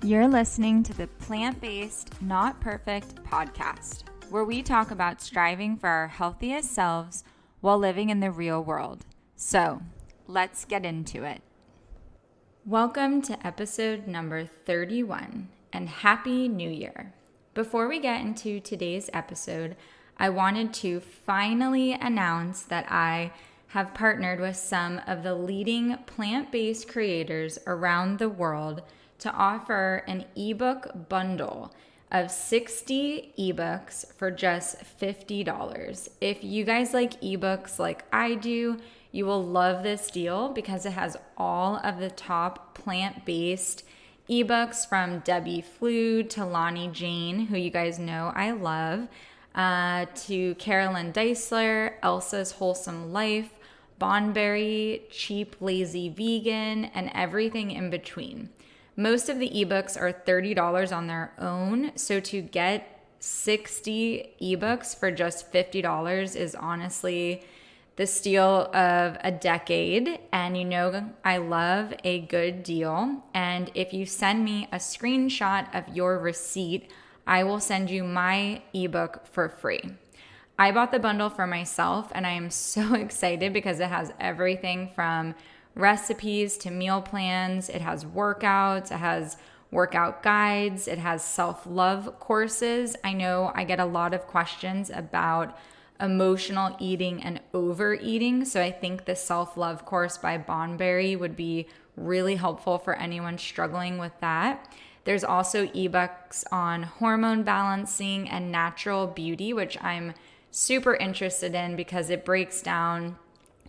You're listening to the Plant-Based, Not Perfect podcast, where we talk about striving for our healthiest selves while living in the real world. So, let's get into it. Welcome to episode number 31, and Happy New Year. Before we get into today's episode, I wanted to finally announce that I have partnered with some of the leading plant-based creators around the world to offer an ebook bundle of 60 ebooks for just $50. If you guys like ebooks like I do, you will love this deal because it has all of the top plant-based ebooks from Debbie Flood to Lonnie Jane, who you guys know I love, to Carolyn Deisler, Elsa's Wholesome Life, Bonberry, Cheap Lazy Vegan, and everything in between. Most of the ebooks are $30 on their own, so to get 60 ebooks for just $50 is honestly the steal of a decade. And you know I love a good deal. And if you send me a screenshot of your receipt, I will send you my ebook for free. I bought the bundle for myself, and I am so excited because it has everything from recipes to meal plans. It has workouts, it has workout guides, it has self-love courses. I know I get a lot of questions about emotional eating and overeating, so I think the self-love course by Bonberry would be really helpful for anyone struggling with that. There's also ebooks on hormone balancing and natural beauty, which I'm super interested in because it breaks down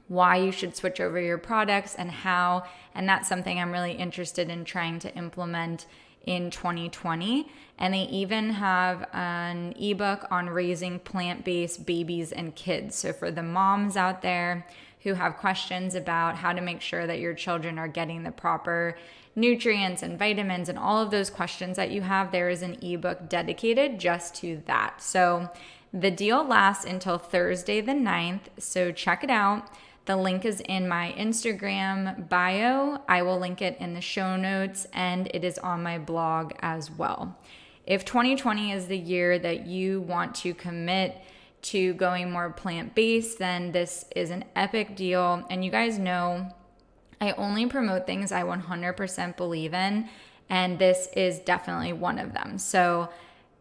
why you should switch over your products and how, and that's something I'm really interested in trying to implement in 2020. And they even have an ebook on raising plant-based babies and kids. So for the moms out there who have questions about how to make sure that your children are getting the proper nutrients and vitamins and all of those questions that you have, there is an ebook dedicated just to that. So the deal lasts until Thursday the 9th, so check it out. The link is in my Instagram bio. I will link it in the show notes, and it is on my blog as well. If 2020 is the year that you want to commit to going more plant-based, then this is an epic deal. And you guys know I only promote things I 100% believe in, and this is definitely one of them. So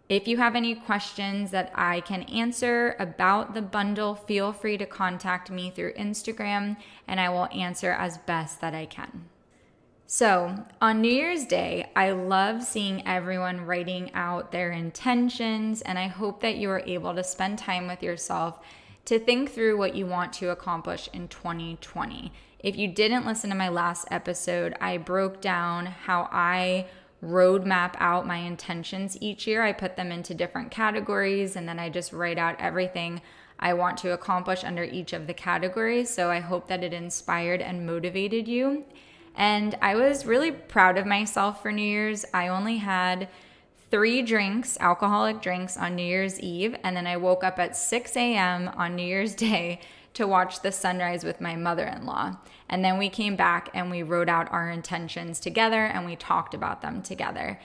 if you have any questions that I can answer about the bundle, feel free to contact me through Instagram, and I will answer as best that I can. So on New Year's Day, I love seeing everyone writing out their intentions, and I hope that you are able to spend time with yourself to think through what you want to accomplish in 2020. If you didn't listen to my last episode, I broke down how I roadmap out my intentions each year. I put them into different categories, and then I just write out everything I want to accomplish under each of the categories. So I hope that it inspired and motivated you. And I was really proud of myself for New Year's. I only had 3 drinks, alcoholic drinks, on New Year's Eve, and then I woke up at 6 a.m. on New Year's Day to watch the sunrise with my mother-in-law. And then we came back and we wrote out our intentions together and we talked about them together.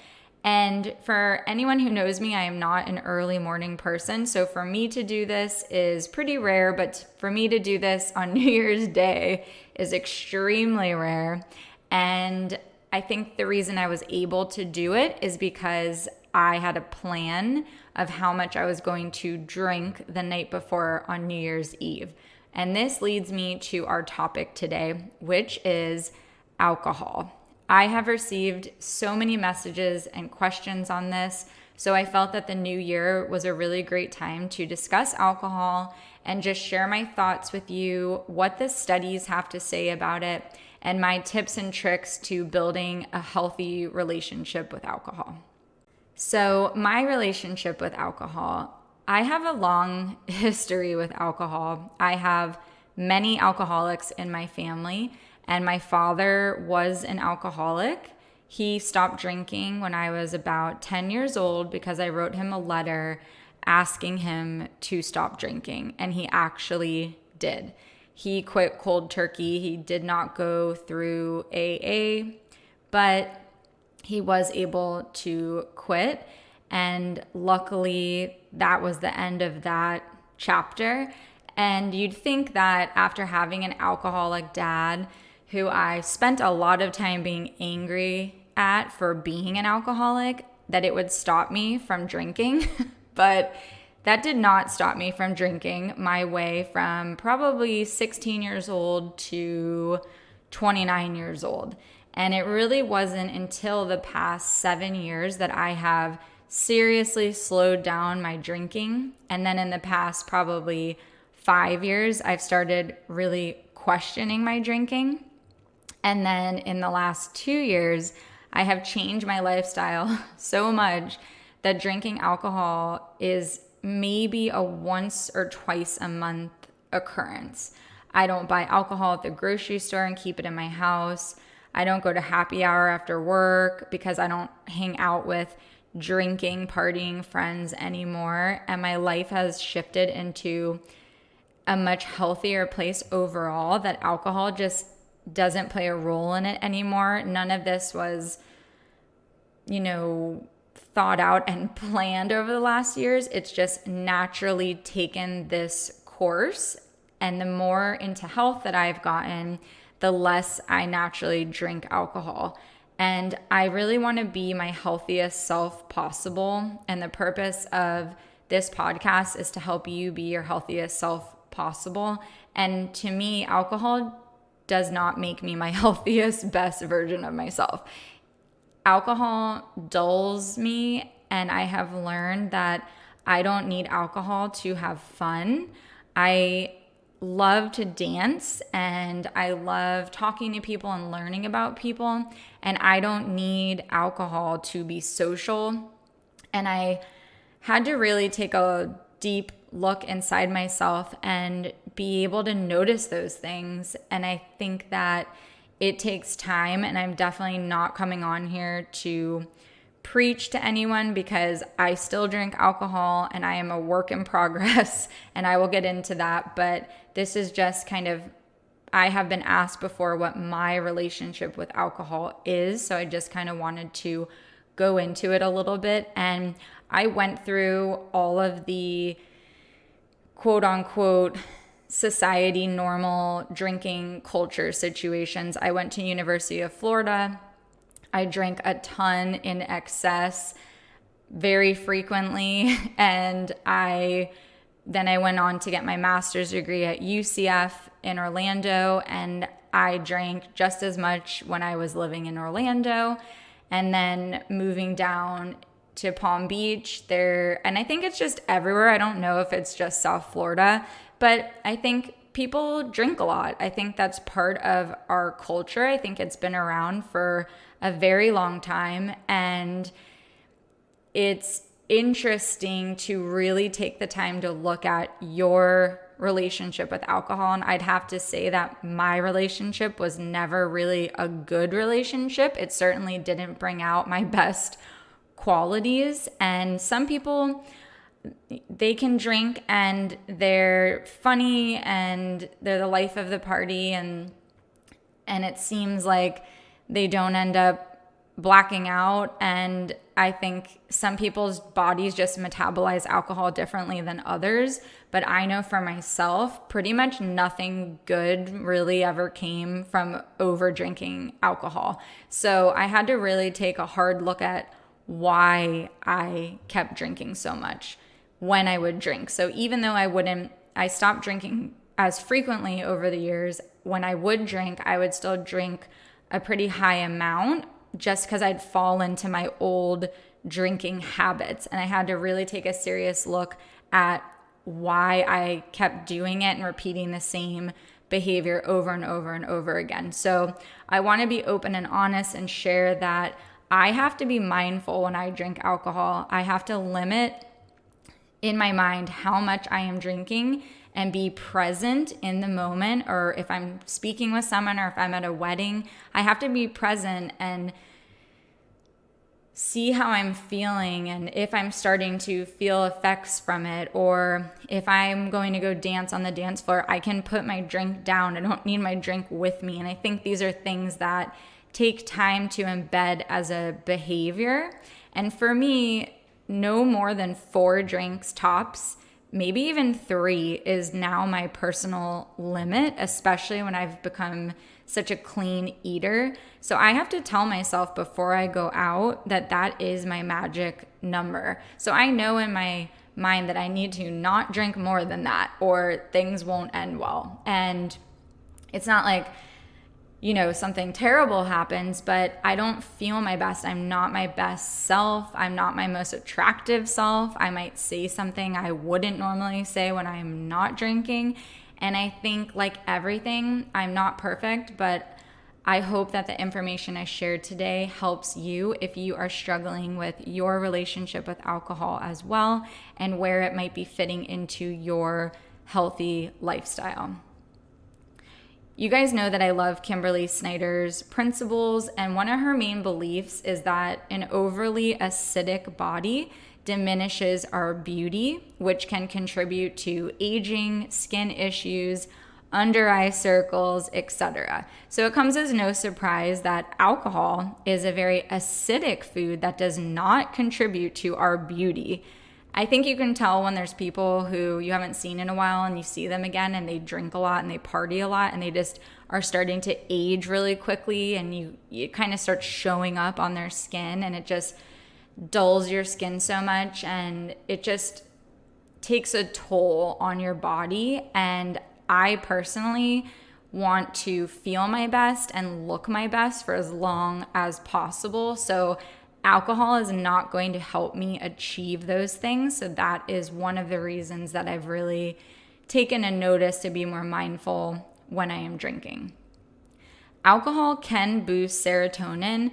And for anyone who knows me, I am not an early morning person. So for me to do this is pretty rare, but for me to do this on New Year's Day is extremely rare. And I think the reason I was able to do it is because I had a plan of how much I was going to drink the night before on New Year's Eve. And this leads me to our topic today, which is alcohol. I have received so many messages and questions on this, so I felt that the new year was a really great time to discuss alcohol and just share my thoughts with you, what the studies have to say about it, and my tips and tricks to building a healthy relationship with alcohol. So my relationship with alcohol, I have a long history with alcohol. I have many alcoholics in my family, and my father was an alcoholic. He stopped drinking when I was about 10 years old because I wrote him a letter asking him to stop drinking, and he actually did. He quit cold turkey. He did not go through AA, but he was able to quit. And luckily, that was the end of that chapter. And you'd think that after having an alcoholic dad who I spent a lot of time being angry at for being an alcoholic, that it would stop me from drinking. But that did not stop me from drinking my way from probably 16 years old to 29 years old. And it really wasn't until the past 7 years that I have seriously slowed down my drinking. And then in the past probably 5 years, I've started really questioning my drinking. And then in the last 2 years, I have changed my lifestyle so much that drinking alcohol is maybe a once or twice a month occurrence. I don't buy alcohol at the grocery store and keep it in my house. I don't go to happy hour after work because I don't hang out with drinking, partying friends anymore. And my life has shifted into a much healthier place overall, that alcohol just doesn't play a role in it anymore. None of this was, thought out and planned over the last years. It's just naturally taken this course. And the more into health that I've gotten, the less I naturally drink alcohol. And I really want to be my healthiest self possible. And the purpose of this podcast is to help you be your healthiest self possible. And to me, alcohol does not make me my healthiest, best version of myself. Alcohol dulls me, and I have learned that I don't need alcohol to have fun. I love to dance, and I love talking to people and learning about people, and I don't need alcohol to be social. And I had to really take a deep look inside myself and be able to notice those things. And I think that it takes time, and I'm definitely not coming on here to preach to anyone because I still drink alcohol and I am a work in progress, and I will get into that. But this is just kind of, I have been asked before what my relationship with alcohol is. So I just kind of wanted to go into it a little bit. And I went through all of the quote unquote society normal drinking culture situations. I went to University of Florida. I drank a ton in excess very frequently. And then I went on to get my master's degree at UCF in Orlando. And I drank just as much when I was living in Orlando. And then moving down to Palm Beach there, and I think it's just everywhere. I don't know if it's just South Florida, but I think people drink a lot. I think that's part of our culture. I think it's been around for a very long time, and it's interesting to really take the time to look at your relationship with alcohol. And I'd have to say that my relationship was never really a good relationship. It certainly didn't bring out my best qualities. And some people, they can drink and they're funny and they're the life of the party, and it seems like they don't end up blacking out. And I think some people's bodies just metabolize alcohol differently than others. But I know for myself, pretty much nothing good really ever came from over drinking alcohol. So I had to really take a hard look at why I kept drinking so much when I would drink. So even though I stopped drinking as frequently over the years, when I would drink, I would still drink a pretty high amount just because I'd fall into my old drinking habits. And I had to really take a serious look at why I kept doing it and repeating the same behavior over and over and over again. So I want to be open and honest and share that I have to be mindful when I drink alcohol. I have to limit in my mind how much I am drinking and be present in the moment. Or if I'm speaking with someone or if I'm at a wedding, I have to be present and see how I'm feeling, and if I'm starting to feel effects from it, or if I'm going to go dance on the dance floor, I can put my drink down. I don't need my drink with me. And I think these are things that take time to embed as a behavior. And for me, no more than 4 drinks tops, maybe even 3 is now my personal limit, especially when I've become such a clean eater. So I have to tell myself before I go out that that is my magic number. So I know in my mind that I need to not drink more than that or things won't end well. And it's not like, something terrible happens, but I don't feel my best. I'm not my best self. I'm not my most attractive self. I might say something I wouldn't normally say when I'm not drinking. And I think, like everything, I'm not perfect, but I hope that the information I shared today helps you if you are struggling with your relationship with alcohol as well, and where it might be fitting into your healthy lifestyle. You guys know that I love Kimberly Snyder's principles, and one of her main beliefs is that an overly acidic body diminishes our beauty, which can contribute to aging, skin issues, under eye circles, etc. So it comes as no surprise that alcohol is a very acidic food that does not contribute to our beauty. I think you can tell when there's people who you haven't seen in a while and you see them again and they drink a lot and they party a lot and they just are starting to age really quickly, and you kind of start showing up on their skin, and it just dulls your skin so much, and it just takes a toll on your body. And I personally want to feel my best and look my best for as long as possible. So alcohol is not going to help me achieve those things. So that is one of the reasons that I've really taken a notice to be more mindful when I am drinking. Alcohol can boost serotonin,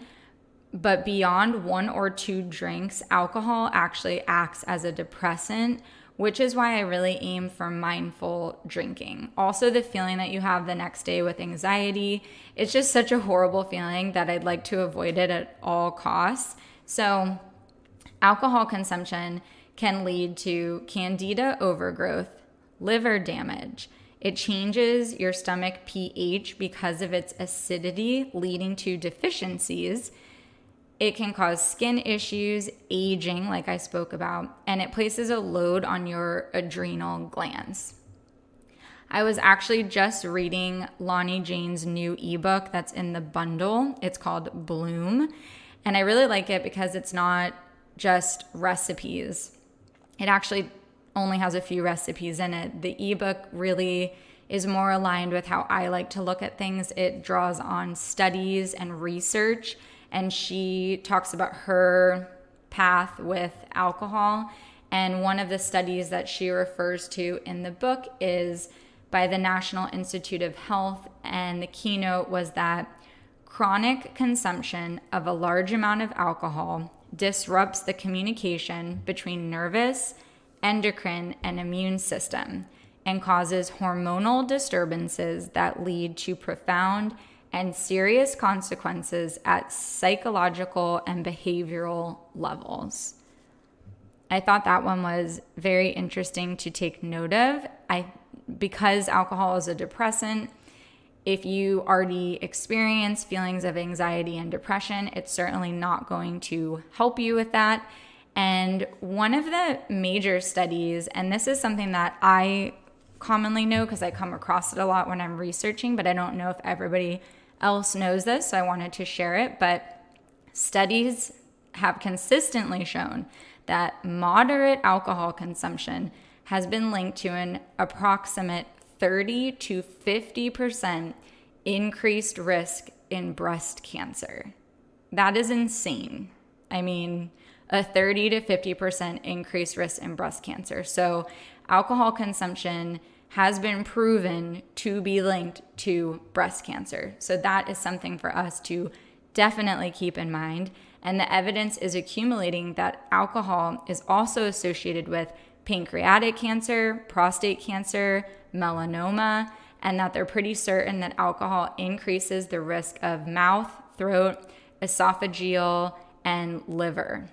but beyond 1 or 2 drinks, alcohol actually acts as a depressant, which is why I really aim for mindful drinking. Also, the feeling that you have the next day with anxiety, it's just such a horrible feeling that I'd like to avoid it at all costs. So alcohol consumption can lead to candida overgrowth, liver damage. It changes your stomach pH because of its acidity, leading to deficiencies. It can cause skin issues, aging, like I spoke about, and it places a load on your adrenal glands. I was actually just reading Lonnie Jane's new ebook that's in the bundle. It's called Bloom, and I really like it because it's not just recipes. It actually only has a few recipes in it. The ebook really is more aligned with how I like to look at things. It draws on studies and research, and she talks about her path with alcohol. And one of the studies that she refers to in the book is by the National Institute of Health, and the keynote was that chronic consumption of a large amount of alcohol disrupts the communication between nervous, endocrine, and immune system, and causes hormonal disturbances that lead to profound and serious consequences at psychological and behavioral levels. I thought that one was very interesting to take note of. Because alcohol is a depressant, if you already experience feelings of anxiety and depression, it's certainly not going to help you with that. And one of the major studies, and this is something that I commonly know because I come across it a lot when I'm researching, but I don't know if everybody else knows this, so I wanted to share it. But studies have consistently shown that moderate alcohol consumption has been linked to an approximate 30 to 50% increased risk in breast cancer. That is insane. I mean, a 30 to 50% increased risk in breast cancer. So alcohol consumption has been proven to be linked to breast cancer. So that is something for us to definitely keep in mind. And the evidence is accumulating that alcohol is also associated with pancreatic cancer, prostate cancer, melanoma, and that they're pretty certain that alcohol increases the risk of mouth, throat, esophageal, and liver.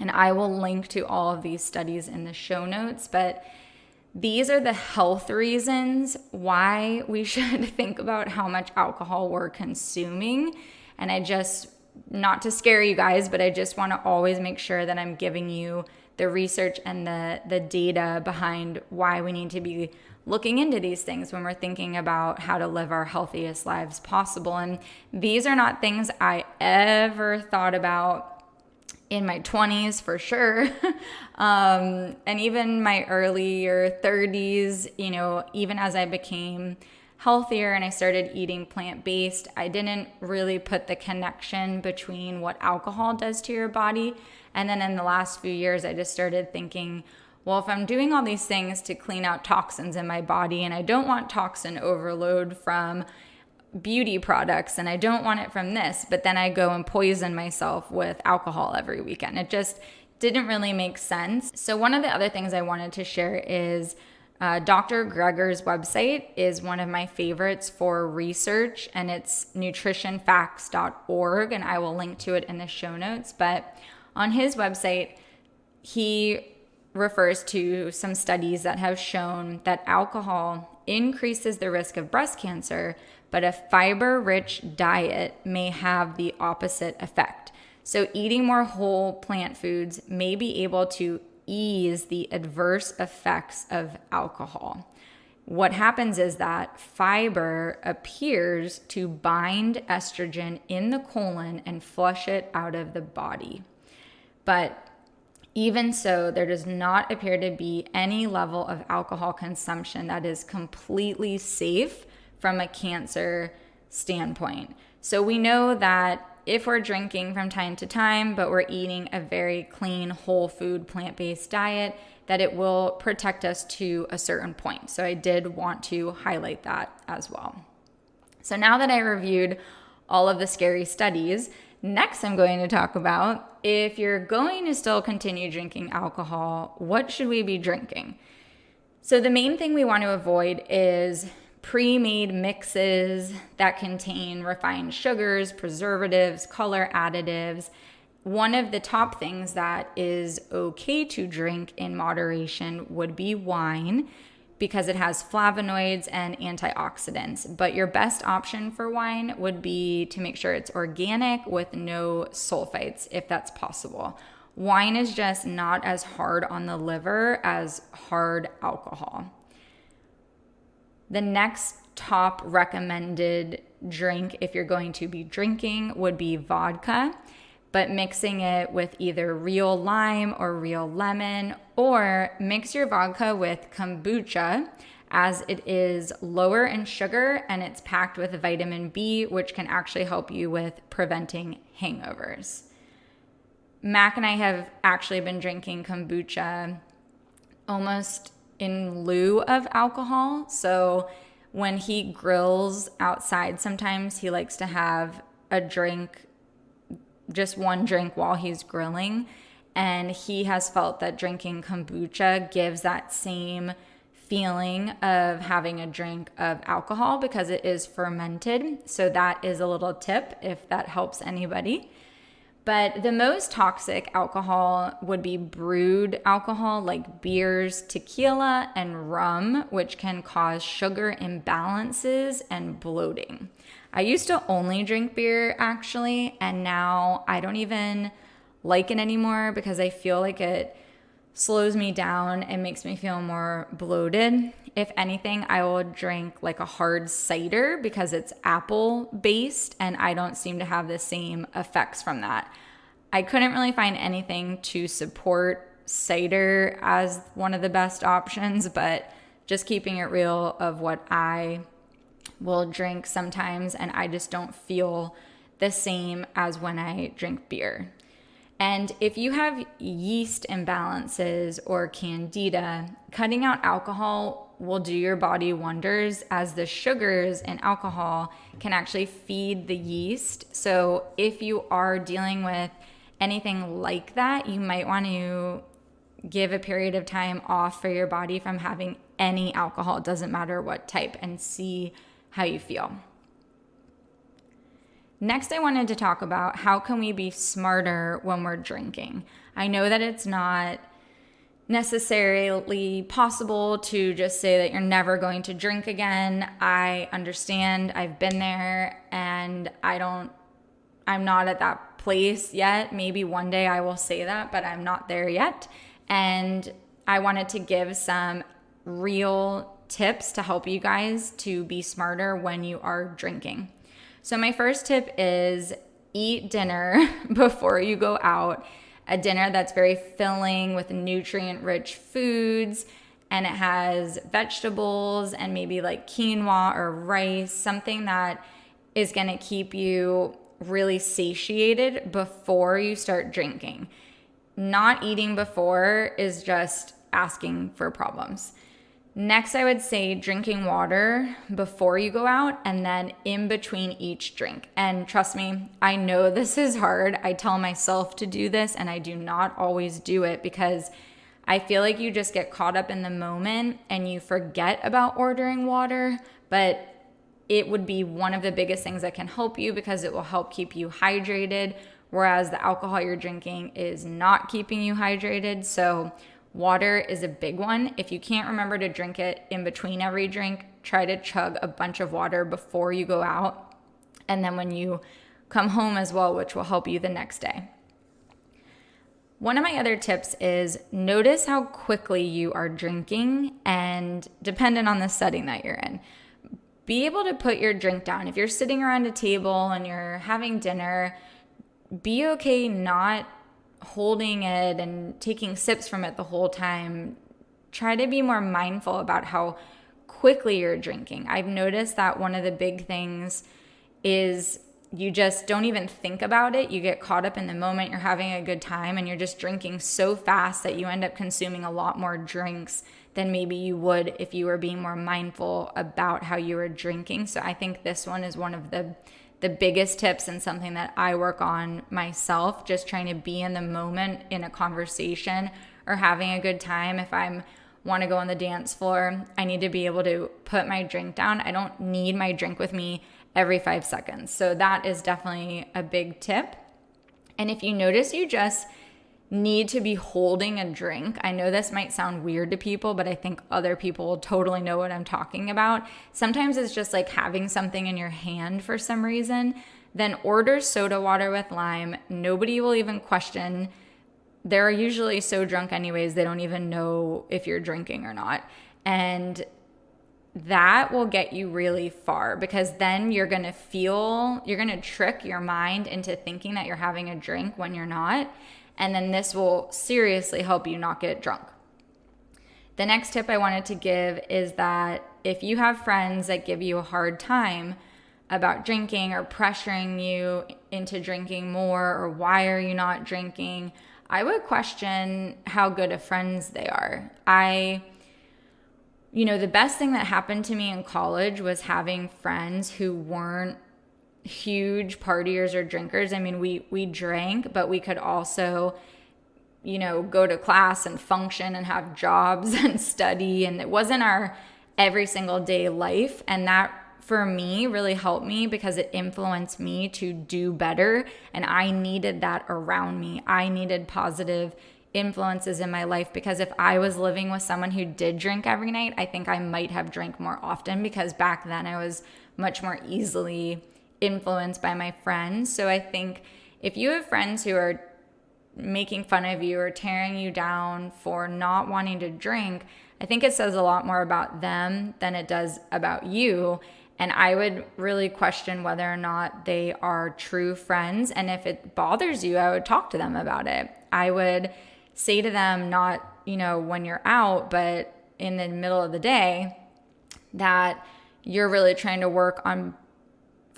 And I will link to all of these studies in the show notes, but these are the health reasons why we should think about how much alcohol we're consuming. And not to scare you guys, but I just want to always make sure that I'm giving you the research and the data behind why we need to be looking into these things when we're thinking about how to live our healthiest lives possible. And these are not things I ever thought about in my 20s for sure. And even my earlier 30s, even as I became healthier and I started eating plant-based, I didn't really put the connection between what alcohol does to your body. And then in the last few years, I just started thinking, well, if I'm doing all these things to clean out toxins in my body, and I don't want toxin overload from beauty products, and I don't want it from this, but then I go and poison myself with alcohol every weekend. It just didn't really make sense. So one of the other things I wanted to share is Dr. Greger's website is one of my favorites for research, and it's nutritionfacts.org, and I will link to it in the show notes. But on his website, he refers to some studies that have shown that alcohol increases the risk of breast cancer, but a fiber-rich diet may have the opposite effect. So eating more whole plant foods may be able to ease the adverse effects of alcohol. What happens is that fiber appears to bind estrogen in the colon and flush it out of the body. But even so, there does not appear to be any level of alcohol consumption that is completely safe from a cancer standpoint. So we know that if we're drinking from time to time, but we're eating a very clean, whole food, plant-based diet, that it will protect us to a certain point. So I did want to highlight that as well. So now that I reviewed all of the scary studies, next I'm going to talk about if you're going to still continue drinking alcohol, what should we be drinking? So the main thing we want to avoid is pre-made mixes that contain refined sugars, preservatives, color additives. One of the top things that is okay to drink in moderation would be wine because it has flavonoids and antioxidants. But your best option for wine would be to make sure it's organic with no sulfites, if that's possible. Wine is just not as hard on the liver as hard alcohol. The next top recommended drink, if you're going to be drinking, would be vodka, but mixing it with either real lime or real lemon, or mix your vodka with kombucha, as it is lower in sugar and it's packed with vitamin B, which can actually help you with preventing hangovers. Mac and I have actually been drinking kombucha almost in lieu of alcohol. So when he grills outside, sometimes he likes to have a drink, just one drink while he's grilling. And he has felt that drinking kombucha gives that same feeling of having a drink of alcohol because it is fermented. So that is a little tip if that helps anybody. But the most toxic alcohol would be brewed alcohol like beers, tequila, and rum, which can cause sugar imbalances and bloating. I used to only drink beer actually, and now I don't even like it anymore because I feel like it slows me down and makes me feel more bloated. If anything, I will drink like a hard cider because it's apple based and I don't seem to have the same effects from that. I couldn't really find anything to support cider as one of the best options, but just keeping it real of what I will drink sometimes, and I just don't feel the same as when I drink beer. And if you have yeast imbalances or candida, cutting out alcohol will do your body wonders, as the sugars in alcohol can actually feed the yeast. So if you are dealing with anything like that, you might want to give a period of time off for your body from having any alcohol. It doesn't matter what type, and see how you feel. Next, I wanted to talk about how can we be smarter when we're drinking. I know that it's not necessarily possible to just say that you're never going to drink again. I understand. I've been there, and I don't I'm not at that place yet. Maybe one day I will say that, but I'm not there yet. And I wanted to give some real tips to help you guys to be smarter when you are drinking. So my first tip is eat dinner before you go out. A dinner that's very filling with nutrient-rich foods, and it has vegetables and maybe like quinoa or rice, something that is going to keep you really satiated before you start drinking. Not eating before is just asking for problems. Next, I would say drinking water before you go out and then in between each drink. And trust me, I know this is hard. I tell myself to do this and I do not always do it because I feel like you just get caught up in the moment and you forget about ordering water, but it would be one of the biggest things that can help you because it will help keep you hydrated, whereas the alcohol you're drinking is not keeping you hydrated. So water is a big one. If you can't remember to drink it in between every drink, try to chug a bunch of water before you go out. And then when you come home as well, which will help you the next day. One of my other tips is notice how quickly you are drinking and dependent on the setting that you're in. Be able to put your drink down. If you're sitting around a table and you're having dinner, be okay not holding it and taking sips from it the whole time. Try to be more mindful about how quickly you're drinking. I've noticed that one of the big things is you just don't even think about it. You get caught up in the moment. You're having a good time and you're just drinking so fast that you end up consuming a lot more drinks than maybe you would if you were being more mindful about how you were drinking. So I think this one is one of the biggest tips and something that I work on myself, just trying to be in the moment in a conversation or having a good time. If I want to go on the dance floor, I need to be able to put my drink down. I don't need my drink with me every 5 seconds. So that is definitely a big tip. And if you notice you just need to be holding a drink, I know this might sound weird to people, but I think other people will totally know what I'm talking about. Sometimes it's just like having something in your hand for some reason. Then order soda water with lime. Nobody will even question. They're usually so drunk anyways, they don't even know if you're drinking or not. And that will get you really far because then you're going to trick your mind into thinking that you're having a drink when you're not. And then this will seriously help you not get drunk. The next tip I wanted to give is that if you have friends that give you a hard time about drinking or pressuring you into drinking more or why are you not drinking, I would question how good of friends they are. The best thing that happened to me in college was having friends who weren't huge partiers or drinkers. I mean, we drank, but we could also, go to class and function and have jobs and study. And it wasn't our every single day life. And that for me really helped me because it influenced me to do better. And I needed that around me. I needed positive influences in my life because if I was living with someone who did drink every night, I think I might have drank more often because back then I was much more easily influenced by my friends. So I think if you have friends who are making fun of you or tearing you down for not wanting to drink, I think it says a lot more about them than it does about you. And I would really question whether or not they are true friends. And if it bothers you, I would talk to them about it. I would say to them, not, when you're out, but in the middle of the day, that you're really trying to work on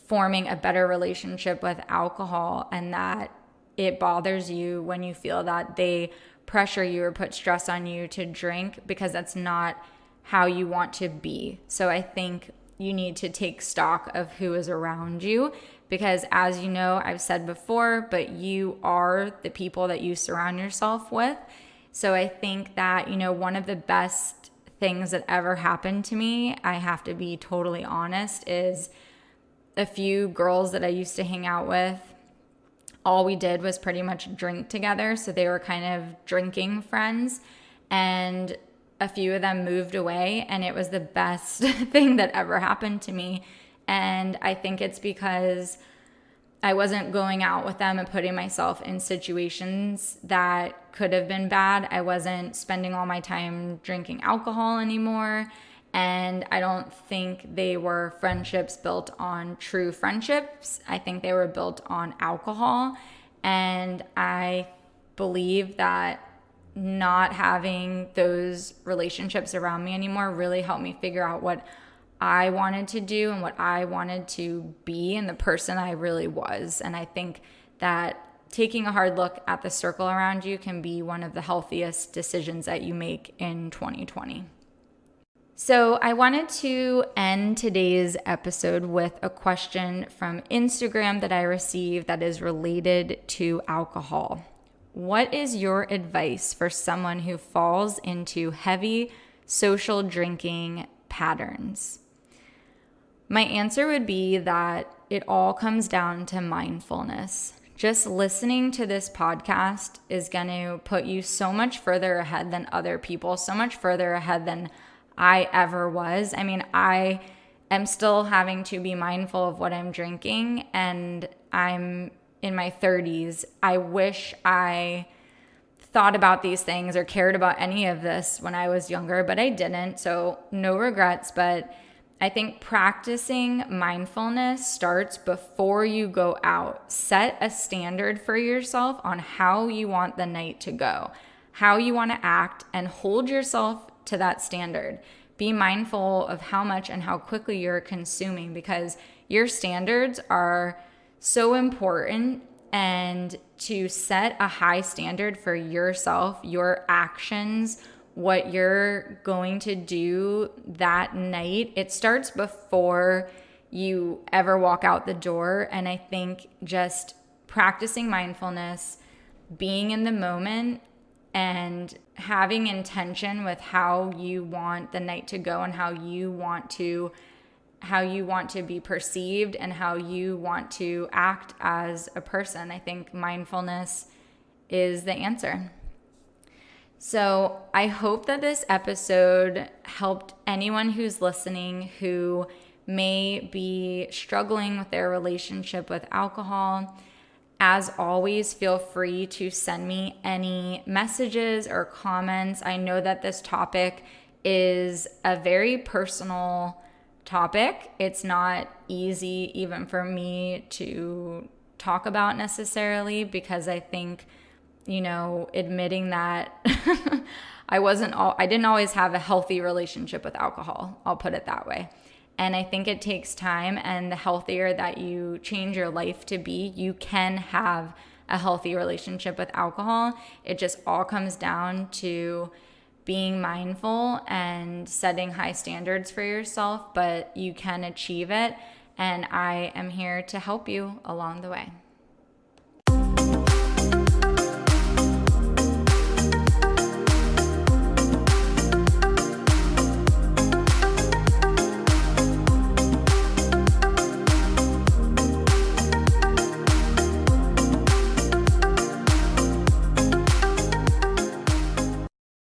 forming a better relationship with alcohol and that it bothers you when you feel that they pressure you or put stress on you to drink because that's not how you want to be. So I think you need to take stock of who is around you because as you know, I've said before, but you are the people that you surround yourself with. So I think that, one of the best things that ever happened to me, I have to be totally honest, is a few girls that I used to hang out with, all we did was pretty much drink together. So they were kind of drinking friends. And a few of them moved away. And it was the best thing that ever happened to me. And I think it's because I wasn't going out with them and putting myself in situations that could have been bad. I wasn't spending all my time drinking alcohol anymore. And I don't think they were friendships built on true friendships. I think they were built on alcohol. And I believe that not having those relationships around me anymore really helped me figure out what I wanted to do and what I wanted to be and the person I really was. And I think that taking a hard look at the circle around you can be one of the healthiest decisions that you make in 2020. So I wanted to end today's episode with a question from Instagram that I received that is related to alcohol. What is your advice for someone who falls into heavy social drinking patterns? My answer would be that it all comes down to mindfulness. Just listening to this podcast is going to put you so much further ahead than other people, so much further ahead than I ever was. I mean, I am still having to be mindful of what I'm drinking, and I'm in my 30s. I wish I thought about these things or cared about any of this when I was younger, but I didn't. So no regrets. But I think practicing mindfulness starts before you go out. Set a standard for yourself on how you want the night to go, how you want to act, and hold yourself to that standard. Be mindful of how much and how quickly you're consuming, because your standards are so important. And to set a high standard for yourself, your actions, what you're going to do that night, it starts before you ever walk out the door. And I think just practicing mindfulness, being in the moment, and having intention with how you want the night to go and how you want to be perceived and how you want to act as a person. I think mindfulness is the answer. So I hope that this episode helped anyone who's listening who may be struggling with their relationship with alcohol. As always, feel free to send me any messages or comments. I know that this topic is a very personal topic. It's not easy even for me to talk about necessarily, because I think, admitting that I didn't always have a healthy relationship with alcohol. I'll put it that way. And I think it takes time, and the healthier that you change your life to be, you can have a healthy relationship with alcohol. It just all comes down to being mindful and setting high standards for yourself, but you can achieve it. And I am here to help you along the way.